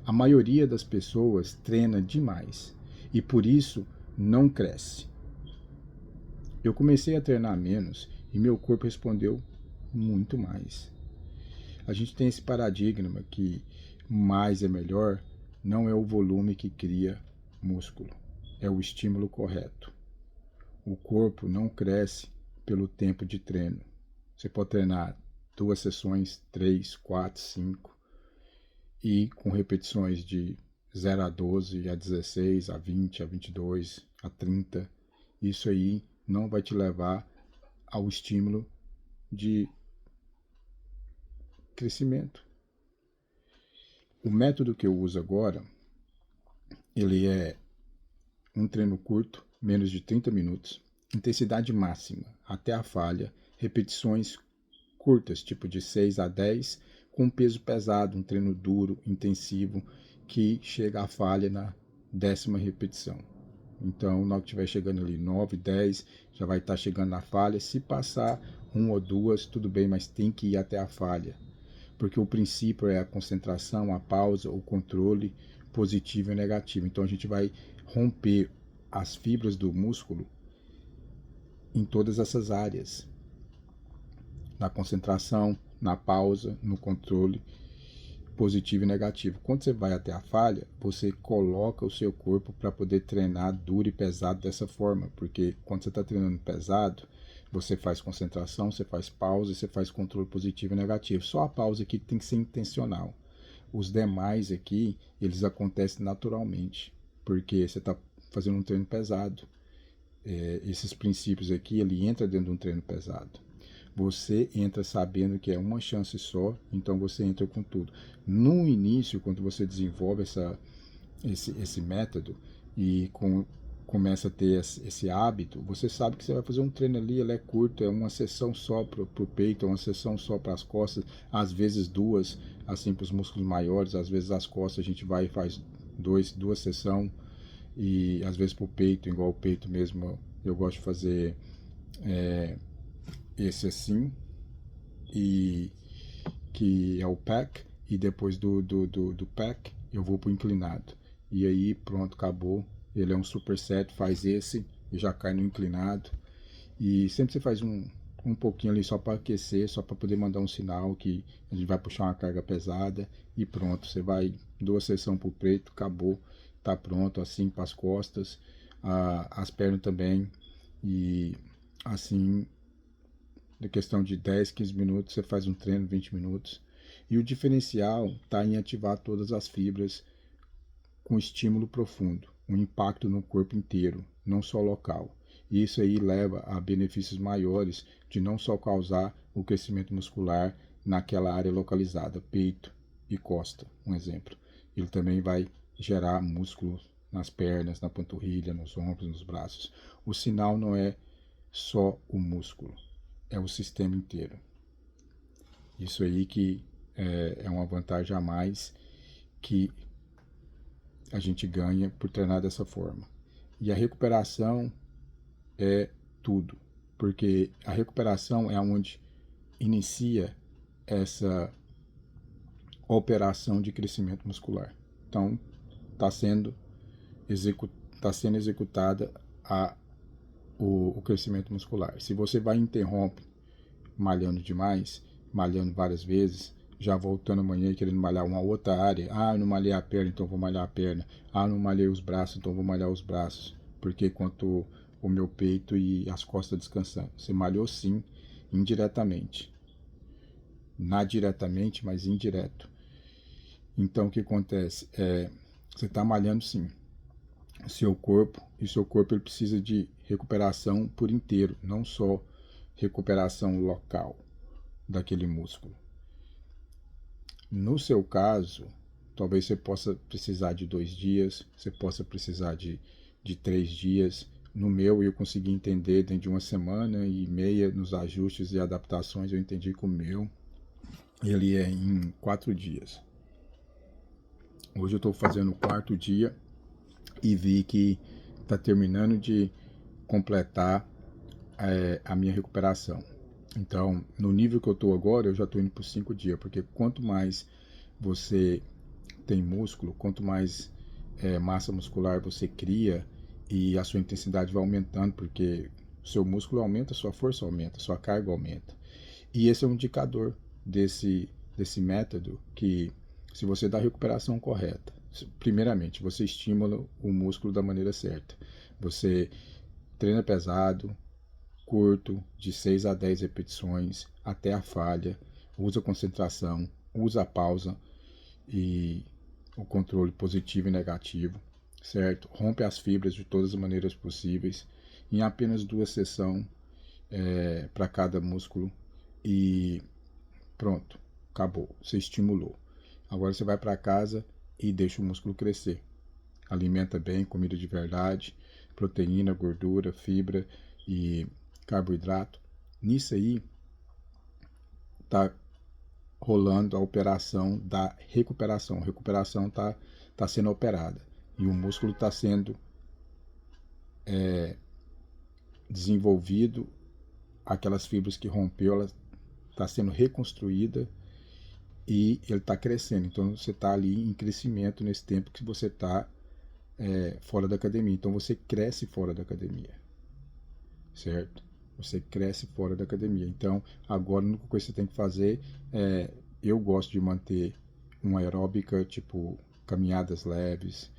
A maioria das pessoas treina demais e por isso não cresce. Eu comecei a treinar menos e meu corpo respondeu muito mais. A gente tem esse paradigma que mais é melhor, não é o volume que cria músculo, é o estímulo correto. O corpo não cresce pelo tempo de treino. Você pode treinar 2 sessões, 3, 4, 5 e com repetições de 0 a 12, a 16, a 20, a 22, a 30. Isso aí não vai te levar ao estímulo de crescimento. O método que eu uso agora, ele é um treino curto, menos de 30 minutos, intensidade máxima até a falha, repetições curtas, tipo de 6 a 10, com peso pesado, um treino duro, intensivo, que chega à falha na 10ª repetição. Então, na hora que estiver chegando ali 9, 10, já vai estar chegando na falha. Se passar 1 ou 2, tudo bem, mas tem que ir até a falha. Porque o princípio é a concentração, a pausa, o controle positivo e negativo. Então a gente vai romper as fibras do músculo em todas essas áreas. Na concentração, na pausa, no controle positivo e negativo. Quando você vai até a falha, você coloca o seu corpo para poder treinar duro e pesado dessa forma. Porque quando você está treinando pesado, você faz concentração, você faz pausa, você faz controle positivo e negativo. Só a pausa aqui tem que ser intencional. Os demais aqui, eles acontecem naturalmente, porque você está fazendo um treino pesado. Esses princípios aqui, ele entra dentro de um treino pesado. Você entra sabendo que é uma chance só, então você entra com tudo. No início, quando você desenvolve esse método e começa a ter esse hábito, você sabe que você vai fazer um treino ali, ele é curto, é uma sessão só para o peito, é uma sessão só para as costas, às vezes 2, assim para os músculos maiores, às vezes as costas a gente vai e faz 2 sessões, e às vezes para o peito, igual o peito mesmo, eu gosto de fazer esse assim, e que é o pack, e depois do pack eu vou para o inclinado. E aí pronto, acabou. Ele é um superset, faz esse e já cai no inclinado. E sempre você faz um pouquinho ali só para aquecer, só para poder mandar um sinal que a gente vai puxar uma carga pesada e pronto. Você vai 2 sessões para o peito, acabou, tá pronto. Assim para as costas, as pernas também. E assim, na questão de 10, 15 minutos, você faz um treino, 20 minutos. E o diferencial está em ativar todas as fibras com estímulo profundo, um impacto no corpo inteiro, não só local. E isso aí leva a benefícios maiores de não só causar o crescimento muscular naquela área localizada, peito e costa, um exemplo. Ele também vai gerar músculo nas pernas, na panturrilha, nos ombros, nos braços. O sinal não é só o músculo, é o sistema inteiro. Isso aí que é uma vantagem a mais que a gente ganha por treinar dessa forma. E a recuperação é tudo, porque a recuperação é onde inicia essa operação de crescimento muscular. Então, está sendo executada o crescimento muscular. Se você vai e interrompe malhando demais, malhando várias vezes, já voltando amanhã e querendo malhar uma outra área, eu não malhei a perna, então vou malhar a perna, não malhei os braços, então vou malhar os braços, porque quanto o meu peito e as costas descansando. Você malhou sim, indiretamente. Não diretamente, mas indireto. Então o que acontece? Você está malhando sim. O seu corpo ele precisa de recuperação por inteiro, não só recuperação local daquele músculo. No seu caso, talvez você possa precisar de 2 dias, você possa precisar de 3 dias. No meu, eu consegui entender dentro de 1,5 semanas nos ajustes e adaptações, eu entendi que o meu, ele é em 4 dias. Hoje eu estou fazendo o 4º dia e vi que está terminando de completar a minha recuperação. Então, no nível que eu estou agora, eu já estou indo por 5 dias, porque quanto mais você tem músculo, quanto mais massa muscular você cria e a sua intensidade vai aumentando, porque o seu músculo aumenta, sua força aumenta, sua carga aumenta. E esse é um indicador desse método que, se você dá a recuperação correta, primeiramente, você estimula o músculo da maneira certa. Você treina pesado, curto, de 6 a 10 repetições, até a falha, usa concentração, usa a pausa e o controle positivo e negativo, certo? Rompe as fibras de todas as maneiras possíveis, em apenas 2 sessões para cada músculo e pronto, acabou, você estimulou. Agora você vai para casa e deixa o músculo crescer. Alimenta bem, comida de verdade, proteína, gordura, fibra e carboidrato. Nisso aí tá rolando a operação da recuperação. A recuperação tá sendo operada e o músculo está sendo desenvolvido, aquelas fibras que rompeu, ela está sendo reconstruída e ele está crescendo. Então você está ali em crescimento nesse tempo que você está fora da academia. Então você cresce fora da academia, certo? Você cresce fora da academia. Então agora a única coisa que você tem que fazer eu gosto de manter uma aeróbica, tipo caminhadas leves,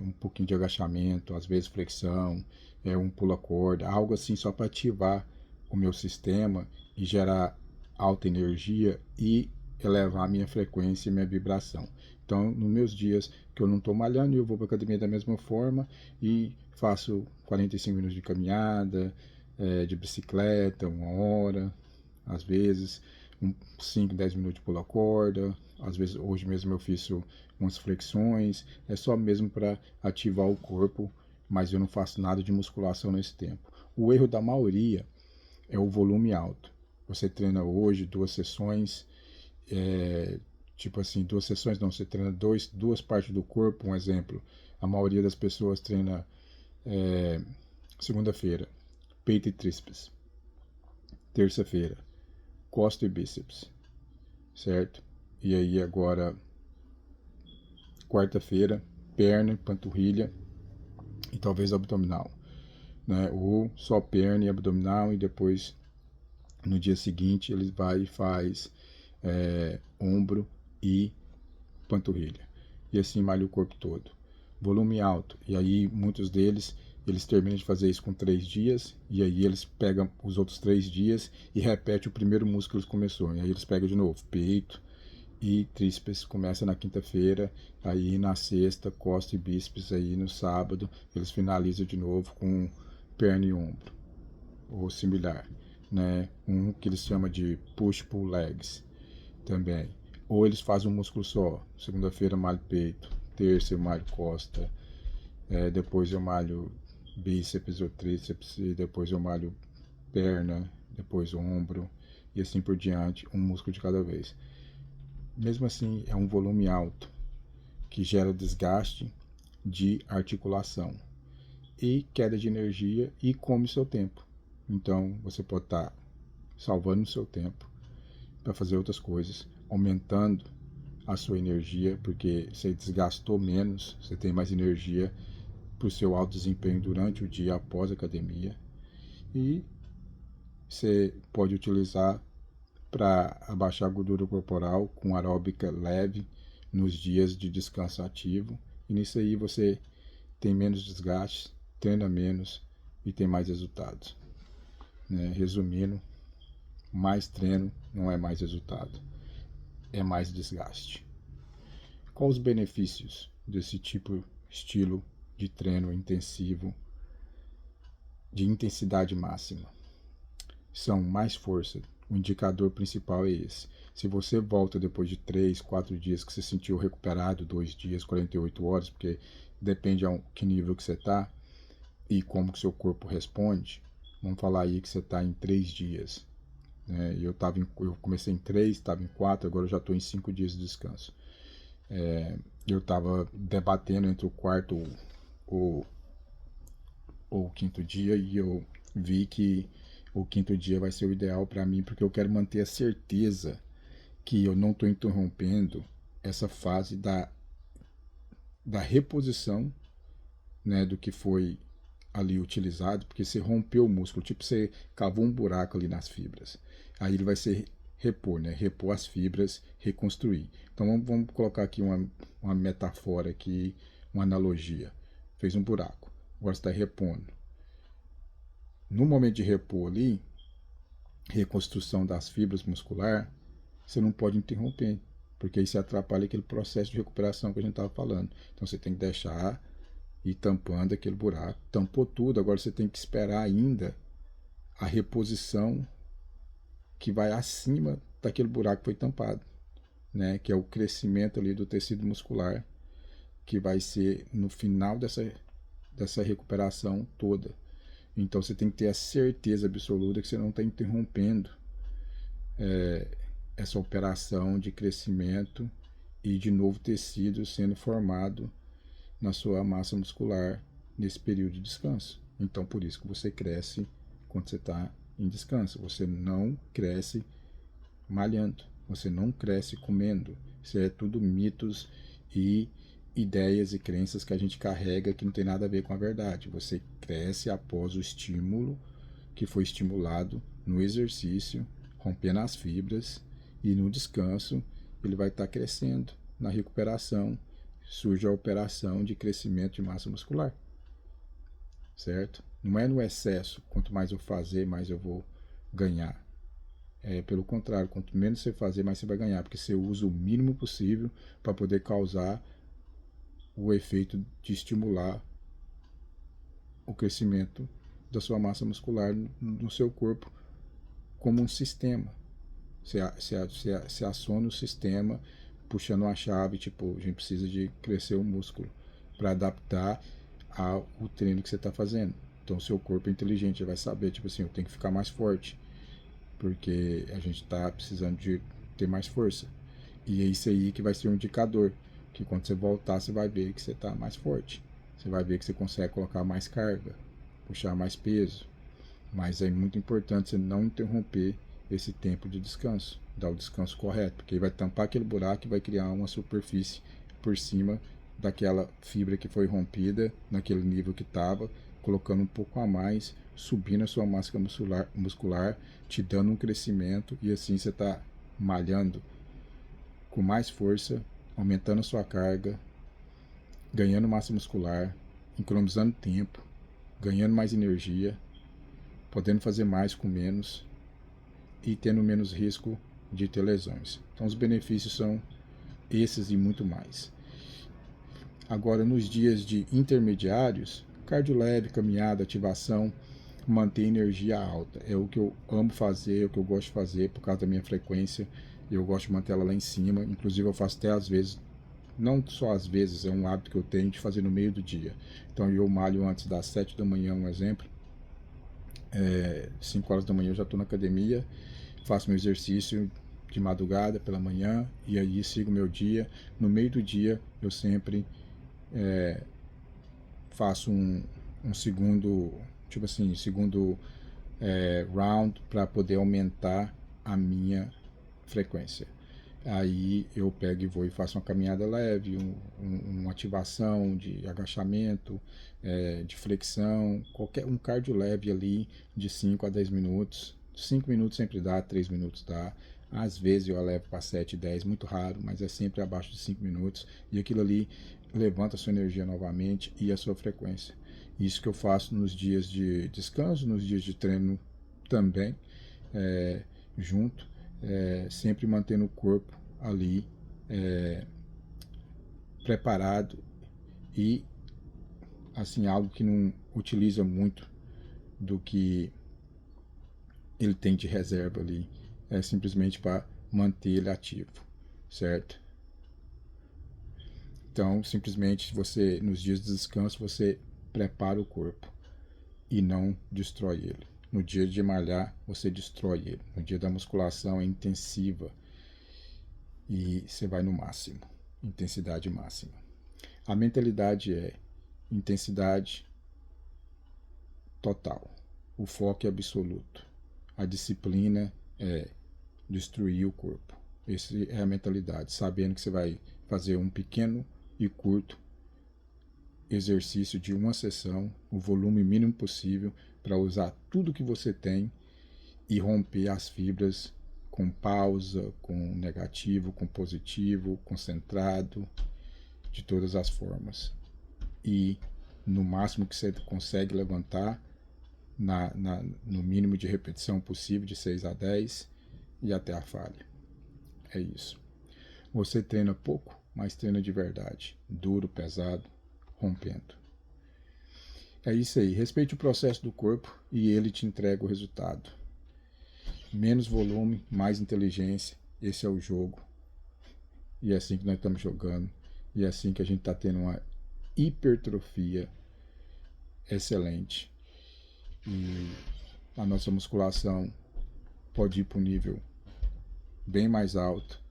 um pouquinho de agachamento, às vezes flexão, um pula-corda, algo assim só para ativar o meu sistema e gerar alta energia e elevar a minha frequência e minha vibração. Então, nos meus dias que eu não estou malhando, eu vou para a academia da mesma forma e faço 45 minutos de caminhada, de bicicleta, 1 hora, às vezes 5, 10 minutos de pular corda, às vezes hoje mesmo eu fiz umas flexões, é só mesmo para ativar o corpo, mas eu não faço nada de musculação nesse tempo. O erro da maioria é o volume alto. Você treina hoje 2 sessões, tipo assim, 2 sessões não, você treina duas partes do corpo, um exemplo. A maioria das pessoas treina segunda-feira, peito e tríceps. Terça-feira, costa e bíceps, certo? E aí agora, quarta-feira, perna, panturrilha e talvez abdominal, né? Ou só perna e abdominal e depois no dia seguinte ele vai e faz ombro e panturrilha. E assim malha o corpo todo. Volume alto. E aí muitos deles, eles terminam de fazer isso com 3 dias, e aí eles pegam os outros 3 dias e repetem o primeiro músculo que eles começou. E aí eles pegam de novo, peito e tríceps, começa na quinta-feira, aí na sexta, costa e bíceps, aí no sábado, eles finalizam de novo com perna e ombro, ou similar, né? Um que eles chamam de push-pull legs também. Ou eles fazem um músculo só. Segunda-feira eu malho peito, terça eu malho costa, depois eu malho bíceps ou tríceps, e depois eu malho perna, depois ombro, e assim por diante, um músculo de cada vez. Mesmo assim, é um volume alto, que gera desgaste de articulação e queda de energia e come seu tempo. Então, você pode estar salvando o seu tempo para fazer outras coisas, aumentando a sua energia, porque você desgastou menos, você tem mais energia para o seu alto desempenho durante o dia após a academia, e você pode utilizar para abaixar a gordura corporal com aeróbica leve nos dias de descanso ativo, e nisso aí você tem menos desgaste, treina menos e tem mais resultados, né? Resumindo, mais treino não é mais resultado, é mais desgaste. Quais os benefícios desse estilo de treino intensivo de intensidade máxima? São mais força. O indicador principal é esse. Se você volta depois de 3, 4 dias que você sentiu recuperado, 2 dias, 48 horas, porque depende a que nível que você está e como que seu corpo responde, vamos falar aí que você está em 3 dias. Eu comecei em 3, estava em 4, agora eu já estou em 5 dias de descanso. Eu estava debatendo entre o quarto ou o quinto dia, e eu vi que o quinto dia vai ser o ideal para mim, porque eu quero manter a certeza que eu não estou interrompendo essa fase da da reposição, né, do que foi ali utilizado, porque você rompeu o músculo, tipo você cavou um buraco ali nas fibras. Aí ele vai ser repor, né? Repor as fibras, reconstruir. Então vamos colocar aqui uma metáfora aqui, uma analogia. Fez um buraco, agora você está repondo. No momento de repor ali, reconstrução das fibras muscular, você não pode interromper, porque aí você atrapalha aquele processo de recuperação que a gente estava falando. Então você tem que deixar ir tampando aquele buraco. Tampou tudo, agora você tem que esperar ainda a reposição que vai acima daquele buraco que foi tampado, né? Que é o crescimento ali do tecido muscular, que vai ser no final dessa recuperação toda. Então você tem que ter a certeza absoluta que você não está interrompendo essa operação de crescimento e de novo tecido sendo formado na sua massa muscular nesse período de descanso. Então por isso que você cresce quando você está em descanso. Você não cresce malhando, você não cresce comendo. Isso é tudo mitos e ideias e crenças que a gente carrega que não tem nada a ver com a verdade. Você cresce após o estímulo que foi estimulado no exercício, rompendo as fibras, e no descanso ele vai estar crescendo. Na recuperação surge a operação de crescimento de massa muscular, certo? Não é no excesso, quanto mais eu fazer, mais eu vou ganhar. É pelo contrário, quanto menos você fazer, mais você vai ganhar, porque você usa o mínimo possível para poder causar o efeito de estimular o crescimento da sua massa muscular no seu corpo como um sistema. Você aciona o sistema puxando uma chave, tipo, a gente precisa de crescer o músculo para adaptar ao treino que você está fazendo. Então o seu corpo é inteligente, ele vai saber, tipo assim, eu tenho que ficar mais forte, porque a gente está precisando de ter mais força. E é isso aí que vai ser um indicador, que quando você voltar, você vai ver que você está mais forte. Você vai ver que você consegue colocar mais carga, puxar mais peso. Mas é muito importante você não interromper esse tempo de descanso, dar o descanso correto, porque ele vai tampar aquele buraco e vai criar uma superfície por cima daquela fibra que foi rompida, naquele nível que estava, colocando um pouco a mais, subindo a sua massa muscular, te dando um crescimento, e assim você está malhando com mais força, aumentando a sua carga, ganhando massa muscular, economizando tempo, ganhando mais energia, podendo fazer mais com menos e tendo menos risco de ter lesões. Então os benefícios são esses e muito mais. Agora, nos dias de intermediários, cardio leve, caminhada, ativação, manter energia alta. É o que eu amo fazer, é o que eu gosto de fazer por causa da minha frequência. Eu gosto de manter ela lá em cima. Inclusive eu faço até às vezes, não só às vezes, é um hábito que eu tenho de fazer no meio do dia. Então eu malho antes das 7 da manhã, um exemplo. 5 horas da manhã eu já estou na academia, faço meu exercício de madrugada pela manhã e aí sigo meu dia. No meio do dia eu sempre faço um segundo, tipo assim, segundo round para poder aumentar a minha frequência. Aí eu pego e vou e faço uma caminhada leve, uma ativação de agachamento, de flexão, qualquer um cardio leve ali de 5 a 10 minutos. 5 minutos sempre dá, 3 minutos dá. Às vezes eu levo para 7, 10, muito raro, mas é sempre abaixo de 5 minutos. E aquilo ali levanta a sua energia novamente e a sua frequência. Isso que eu faço nos dias de descanso, nos dias de treino também, junto. Sempre mantendo o corpo ali preparado e assim algo que não utiliza muito do que ele tem de reserva ali, é simplesmente para manter ele ativo, certo? Então simplesmente você nos dias de descanso você prepara o corpo e não destrói ele. No dia de malhar, você destrói ele. No dia da musculação é intensiva e você vai no máximo, intensidade máxima. A mentalidade é intensidade total. O foco é absoluto. A disciplina é destruir o corpo. Essa é a mentalidade, sabendo que você vai fazer um pequeno e curto exercício de uma sessão, o volume mínimo possível, para usar tudo que você tem e romper as fibras com pausa, com negativo, com positivo, concentrado, de todas as formas. E no máximo que você consegue levantar, no mínimo de repetição possível, de 6 a 10, e até a falha. É isso. Você treina pouco, mas treina de verdade. Duro, pesado, rompendo. É isso aí. Respeite o processo do corpo e ele te entrega o resultado. Menos volume, mais inteligência. Esse é o jogo. E é assim que nós estamos jogando. E é assim que a gente está tendo uma hipertrofia excelente. E a nossa musculação pode ir para um nível bem mais alto,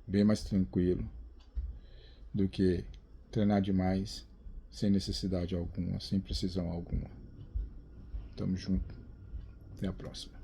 bem mais tranquilo, do que treinar demais sem necessidade alguma, sem precisão alguma. Tamo junto. Até a próxima.